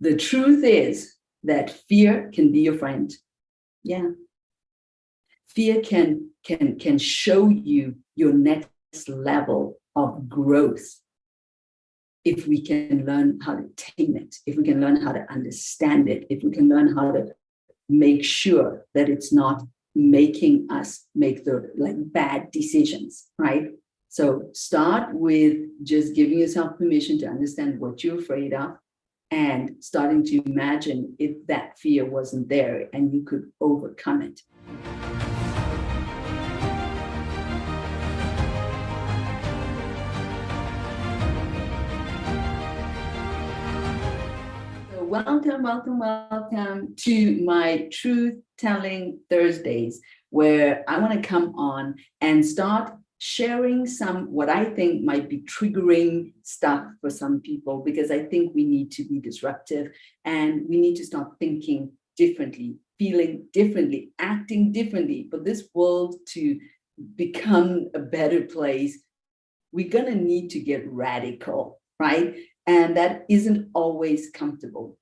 The truth is that fear can be your friend. Yeah. Fear can show you your next level of growth if we can learn how to tame it, if we can learn how to understand it, if we can learn how to make sure that it's not making us make the bad decisions, right? So start with just giving yourself permission to understand what you're afraid of and starting to imagine if that fear wasn't there and you could overcome it. So welcome to my Truth Telling Thursdays, where I want to come on and start sharing some what I think might be triggering stuff for some people, because I think we need to be disruptive and we need to start thinking differently, feeling differently, acting differently. For this world to become a better place, we're going to need to get radical, right? And that isn't always comfortable.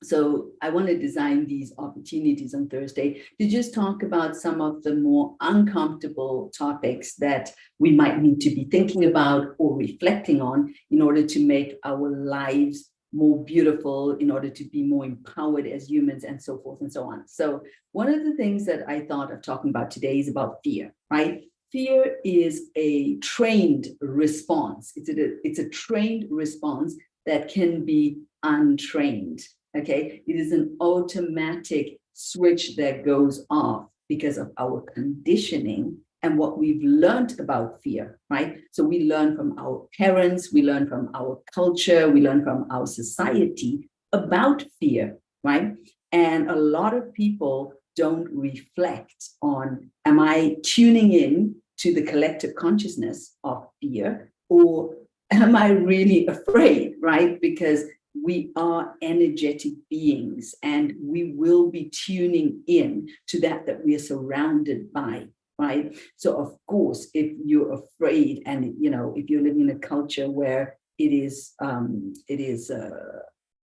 So I want to design these opportunities on Thursday to just talk about some of the more uncomfortable topics that we might need to be thinking about or reflecting on in order to make our lives more beautiful, in order to be more empowered as humans, and so forth and so on. So one of the things that I thought of talking about today is about fear, right? Fear is a trained response. It's a trained response that can be untrained. Okay, it is an automatic switch that goes off because of our conditioning and what we've learned about fear, right? So we learn from our parents, we learn from our culture, we learn from our society about fear, right? And a lot of people don't reflect on, am I tuning in to the collective consciousness of fear, or am I really afraid, right? Because we are energetic beings and we will be tuning in to that we are surrounded by, right? So of course, if you're afraid and, if you're living in a culture where it is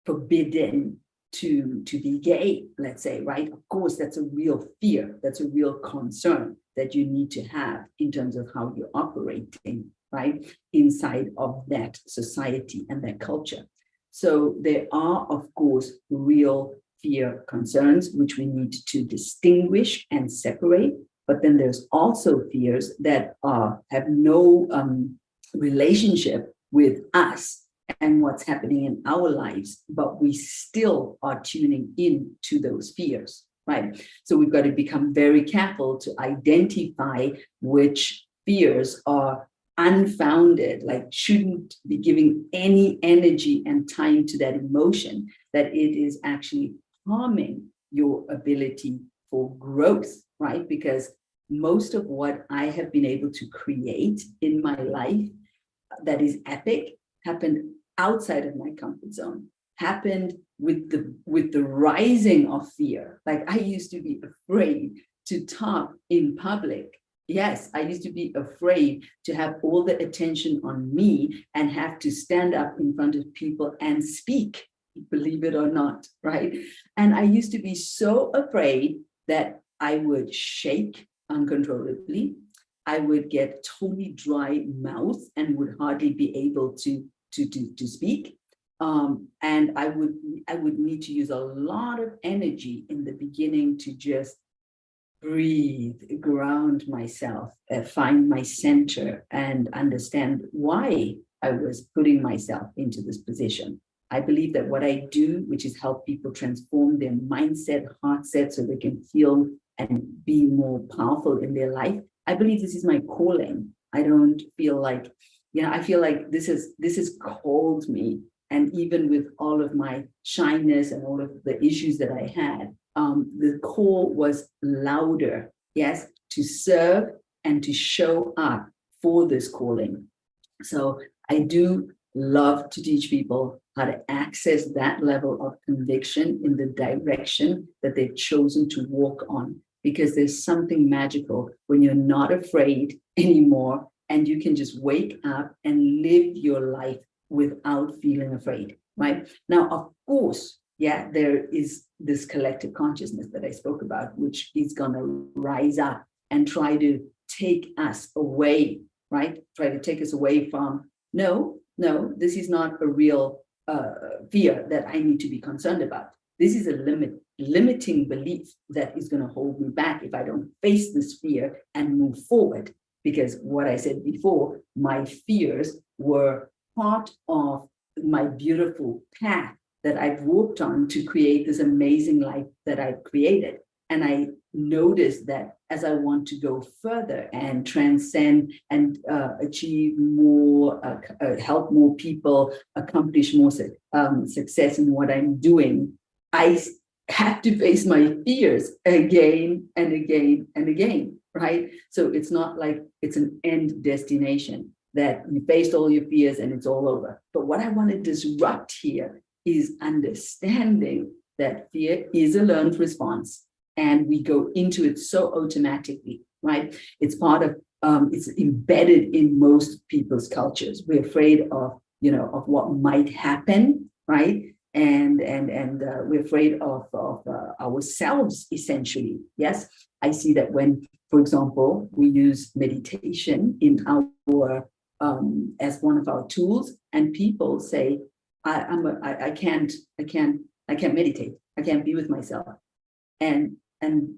forbidden to be gay, let's say, right? Of course, that's a real fear. That's a real concern that you need to have in terms of how you're operating, right? Inside of that society and that culture. So there are, of course, real fear concerns, which we need to distinguish and separate. But then there's also fears that have no relationship with us and what's happening in our lives, but we still are tuning in to those fears, right? So we've got to become very careful to identify which fears are unfounded, shouldn't be giving any energy and time to that emotion, that it is actually harming your ability for growth, right? Because most of what I have been able to create in my life that is epic happened outside of my comfort zone, happened with the rising of fear. I used to be afraid to talk in public. Yes, I used to be afraid to have all the attention on me and have to stand up in front of people and speak, believe it or not, right? And I used to be so afraid that I would shake uncontrollably. I would get totally dry mouth and would hardly be able to speak. And I would need to use a lot of energy in the beginning to just breathe, ground myself, find my center, and understand why I was putting myself into this position. I believe that what I do, which is help people transform their mindset, heart set, so they can feel and be more powerful in their life, I believe this is my calling. I don't feel like, I feel like this has called me. And even with all of my shyness and all of the issues that I had, the call was louder, yes, to serve and to show up for this calling. So I do love to teach people how to access that level of conviction in the direction that they've chosen to walk on, because there's something magical when you're not afraid anymore and you can just wake up and live your life without feeling afraid, right? Now, of course, yeah, there is this collective consciousness that I spoke about, which is going to rise up and try to take us away, right? Try to take us away from, no, this is not a real fear that I need to be concerned about. This is a limiting belief that is going to hold me back if I don't face this fear and move forward. Because what I said before, my fears were part of my beautiful path that I've walked on to create this amazing life that I've created. And I noticed that as I want to go further and transcend and achieve more, help more people, accomplish more success in what I'm doing, I have to face my fears again and again and again, right? So it's not like it's an end destination that you faced all your fears and it's all over. But what I want to disrupt here is understanding that fear is a learned response, and we go into it so automatically, right? It's part of, it's embedded in most people's cultures. We're afraid of, of what might happen, right? And we're afraid of ourselves, essentially. Yes, I see that when, for example, we use meditation in our as one of our tools, and people say, I can't meditate. I can't be with myself. And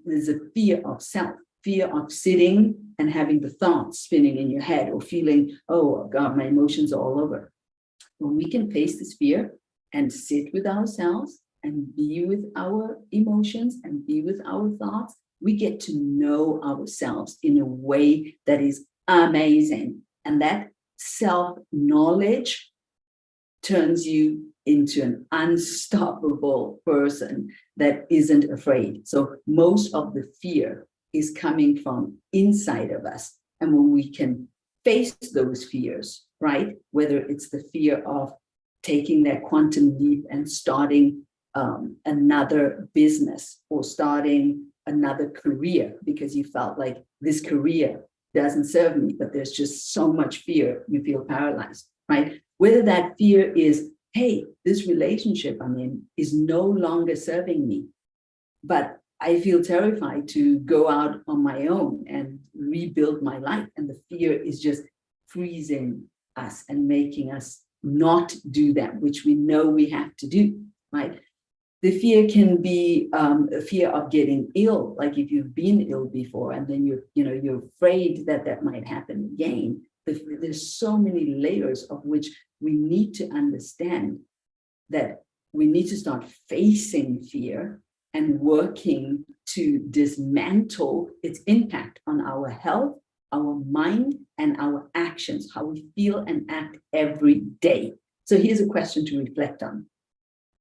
there's a fear of self, fear of sitting and having the thoughts spinning in your head, or feeling, oh God, my emotions are all over. When we can face this fear and sit with ourselves and be with our emotions and be with our thoughts, we get to know ourselves in a way that is amazing. And that self-knowledge turns you into an unstoppable person that isn't afraid. So most of the fear is coming from inside of us. And when we can face those fears, right? Whether it's the fear of taking that quantum leap and starting another business, or starting another career because you felt like this career doesn't serve me, but there's just so much fear, you feel paralyzed, right? Whether that fear is, hey, this relationship I'm in is no longer serving me, but I feel terrified to go out on my own and rebuild my life. And the fear is just freezing us and making us not do that, which we know we have to do, right? The fear can be a fear of getting ill, like if you've been ill before, and then you're afraid that that might happen again. There's so many layers of which we need to understand that we need to start facing fear and working to dismantle its impact on our health, our mind, and our actions, how we feel and act every day. So here's a question to reflect on.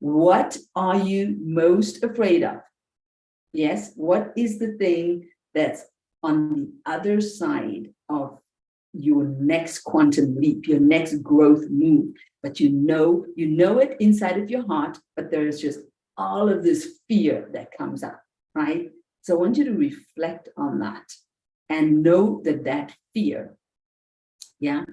What are you most afraid of? Yes, what is the thing that's on the other side of your next quantum leap, your next growth move? But you know it inside of your heart, but there's just all of this fear that comes up, right? So I want you to reflect on that and know that that fear, yeah,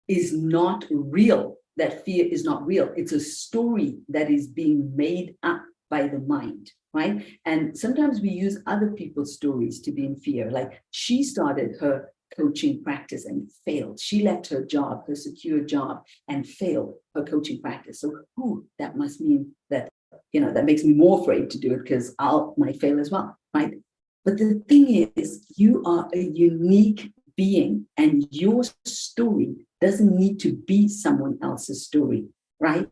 is not real. That fear is not real. It's a story that is being made up by the mind, right? And sometimes we use other people's stories to be in fear. Like, she started her coaching practice and failed. She left her job, her secure job, and failed her coaching practice. So, that must mean that, that makes me more afraid to do it because I might fail as well, right? But the thing is, you are a unique being, and your story doesn't need to be someone else's story, right?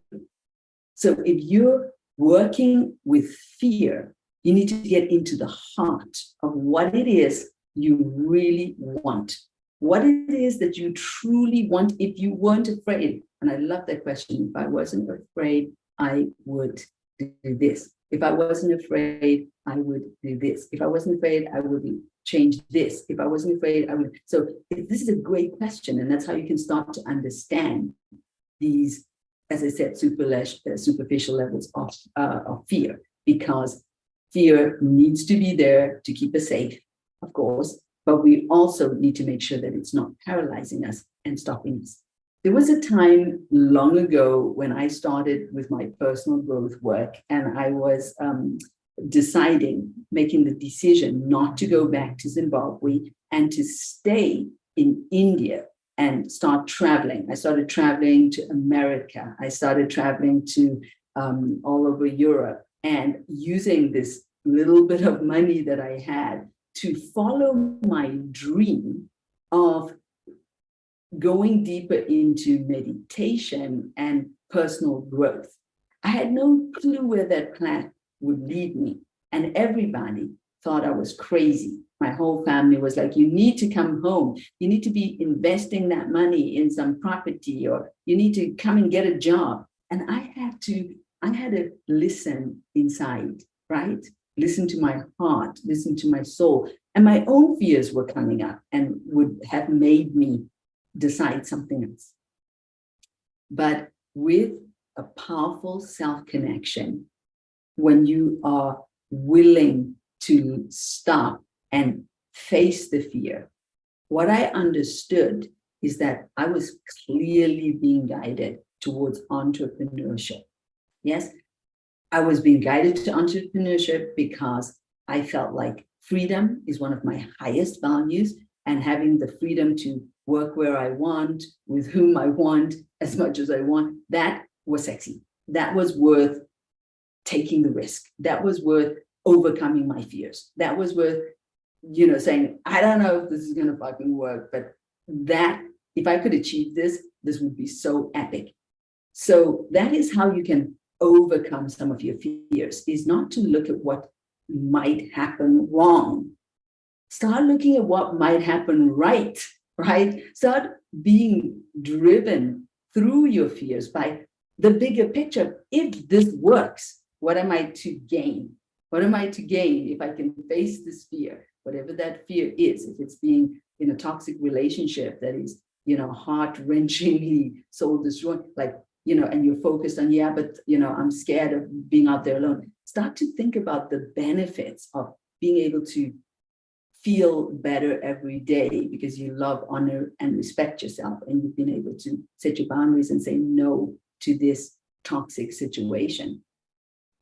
So if you're working with fear, you need to get into the heart of what it is you really want, what it is that you truly want. If you weren't afraid, and I love that question, if I wasn't afraid, I would do this. If I wasn't afraid, I would do this. If I wasn't afraid, I would change this. If I wasn't afraid, I would. So this is a great question, and that's how you can start to understand these, as I said, superficial levels of fear, because fear needs to be there to keep us safe, of course, but we also need to make sure that it's not paralyzing us and stopping us. There was a time long ago when I started with my personal growth work, and I was making the decision not to go back to Zimbabwe and to stay in India and start traveling. I started traveling to America. I started traveling to all over Europe and using this little bit of money that I had to follow my dream of going deeper into meditation and personal growth. I had no clue where that path would lead me. And everybody thought I was crazy. My whole family was like, you need to come home. You need to be investing that money in some property, or you need to come and get a job. And I had to listen inside, right? Listen to my heart, listen to my soul. And my own fears were coming up and would have made me decide something else. But with a powerful self-connection, when you are willing to stop and face the fear, what I understood is that I was clearly being guided towards entrepreneurship. Yes, I was being guided to entrepreneurship because I felt like freedom is one of my highest values, and having the freedom to work where I want, with whom I want, as much as I want, that was sexy. That was worth taking the risk. That was worth overcoming my fears. That was worth, saying, I don't know if this is going to fucking work, but that if I could achieve this, this would be so epic. So that is how you can overcome some of your fears, is not to look at what might happen wrong. Start looking at what might happen right? Start being driven through your fears by the bigger picture. If this works, what am I to gain? What am I to gain if I can face this fear, whatever that fear is? If it's being in a toxic relationship that is, heart-wrenchingly soul-destroying, and you're focused on, I'm scared of being out there alone. Start to think about the benefits of being able to feel better every day because you love, honor, and respect yourself, and you've been able to set your boundaries and say no to this toxic situation.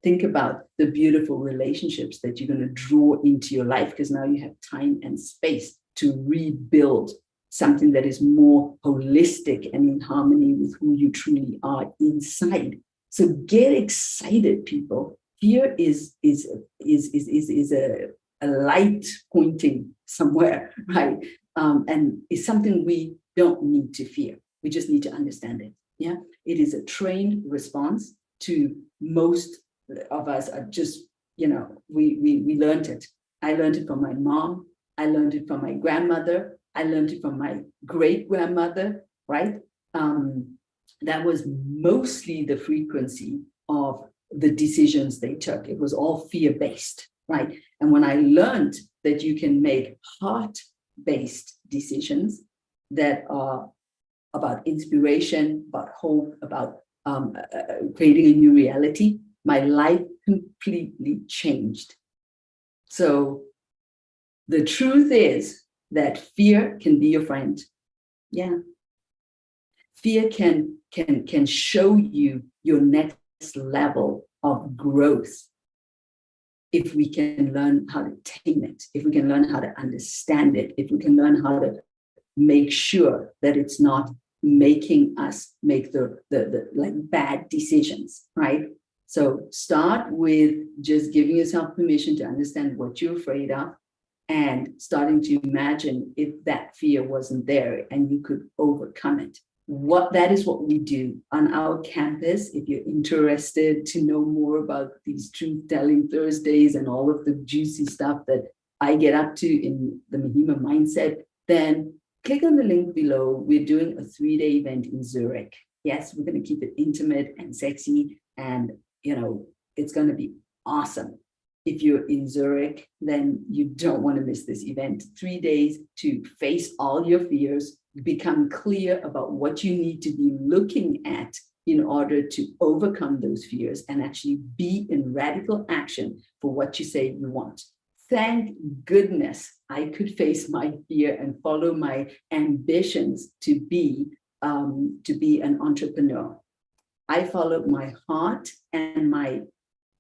Think about the beautiful relationships that you're going to draw into your life, because now you have time and space to rebuild something that is more holistic and in harmony with who you truly are inside. So get excited, people. Fear is a light pointing somewhere, right? And it's something we don't need to fear. We just need to understand it. Yeah, it is a trained response to most of us. Are just, we learned it. I learned it from my mom. I learned it from my grandmother. I learned it from my great-grandmother, right? That was mostly the frequency of the decisions they took. It was all fear-based, right? And when I learned that you can make heart-based decisions that are about inspiration, about hope, about creating a new reality, my life completely changed. So the truth is that fear can be your friend. Yeah. Fear can show you your next level of growth if we can learn how to tame it, if we can learn how to understand it, if we can learn how to make sure that it's not making us make the bad decisions, right? So start with just giving yourself permission to understand what you're afraid of, and starting to imagine if that fear wasn't there and you could overcome it. That is what we do on our campus. If you're interested to know more about these Truth-Telling Thursdays and all of the juicy stuff that I get up to in the Mahima mindset, then click on the link below. We're doing a 3-day event in Zurich. Yes, we're going to keep it intimate and sexy, and it's going to be awesome. If you're in Zurich, then you don't want to miss this event. 3 days to face all your fears, become clear about what you need to be looking at in order to overcome those fears, and actually be in radical action for what you say you want. Thank goodness I could face my fear and follow my ambitions to be to be an entrepreneur. I followed my heart and my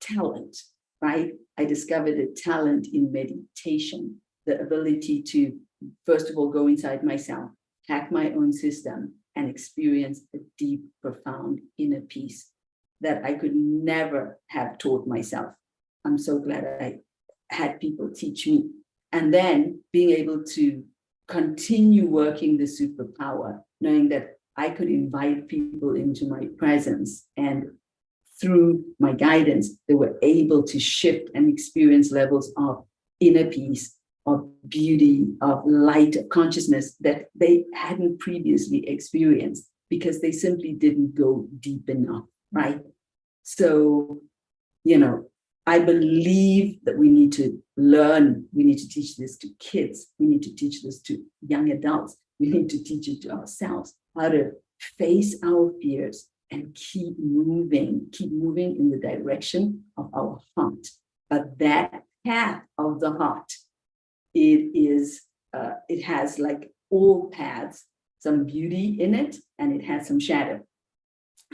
talent, right? I discovered a talent in meditation, the ability to, first of all, go inside myself, hack my own system, and experience a deep, profound inner peace that I could never have taught myself. I'm so glad I had people teach me. And then being able to continue working the superpower, knowing that I could invite people into my presence, and through my guidance, they were able to shift and experience levels of inner peace, of beauty, of light, of consciousness that they hadn't previously experienced because they simply didn't go deep enough, right? So, I believe that we need to learn, we need to teach this to kids, we need to teach this to young adults, we need to teach it to ourselves, how to face our fears and keep moving in the direction of our heart. But that path of the heart, it has, like all paths, some beauty in it, and it has some shadow.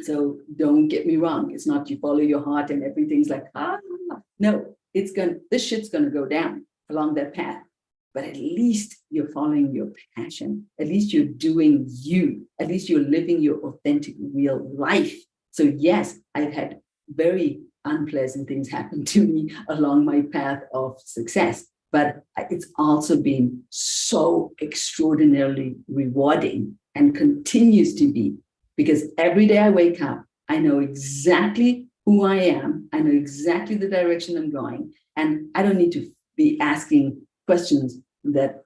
So don't get me wrong, it's not you follow your heart and everything's like, no, this shit's gonna go down along that path. But at least you're following your passion. At least you're doing you. At least you're living your authentic, real life. So yes, I've had very unpleasant things happen to me along my path of success, but it's also been so extraordinarily rewarding and continues to be, because every day I wake up, I know exactly who I am. I know exactly the direction I'm going. And I don't need to be asking questions that,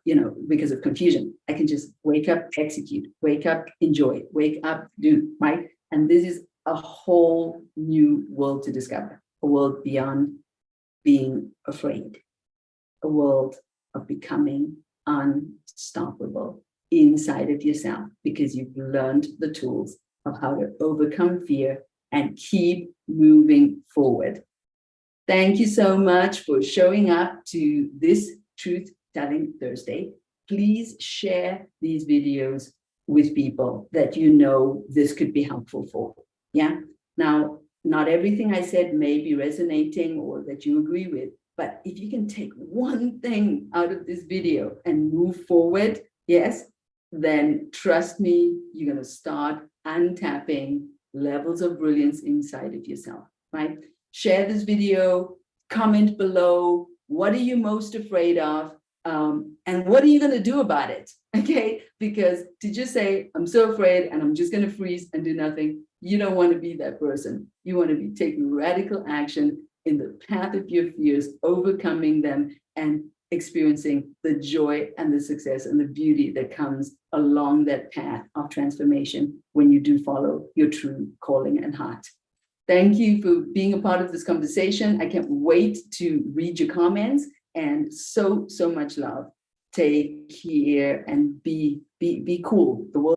because of confusion. I can just wake up, execute, wake up, enjoy, wake up, do, right? And this is a whole new world to discover, a world beyond being afraid, a world of becoming unstoppable inside of yourself, because you've learned the tools of how to overcome fear and keep moving forward. Thank you so much for showing up to this Truth Telling Thursday. Please share these videos with people that this could be helpful for. Yeah. Now, not everything I said may be resonating or that you agree with, but if you can take one thing out of this video and move forward, yes, then trust me, you're going to start untapping levels of brilliance inside of yourself, right? Share this video, comment below. What are you most afraid of? And what are you going to do about it? Okay, because to just say, I'm so afraid and I'm just going to freeze and do nothing, you don't want to be that person. You want to be taking radical action in the path of your fears, overcoming them, and experiencing the joy and the success and the beauty that comes along that path of transformation when you do follow your true calling and heart. Thank you for being a part of this conversation. I can't wait to read your comments, and so much love. Take care and be cool. The world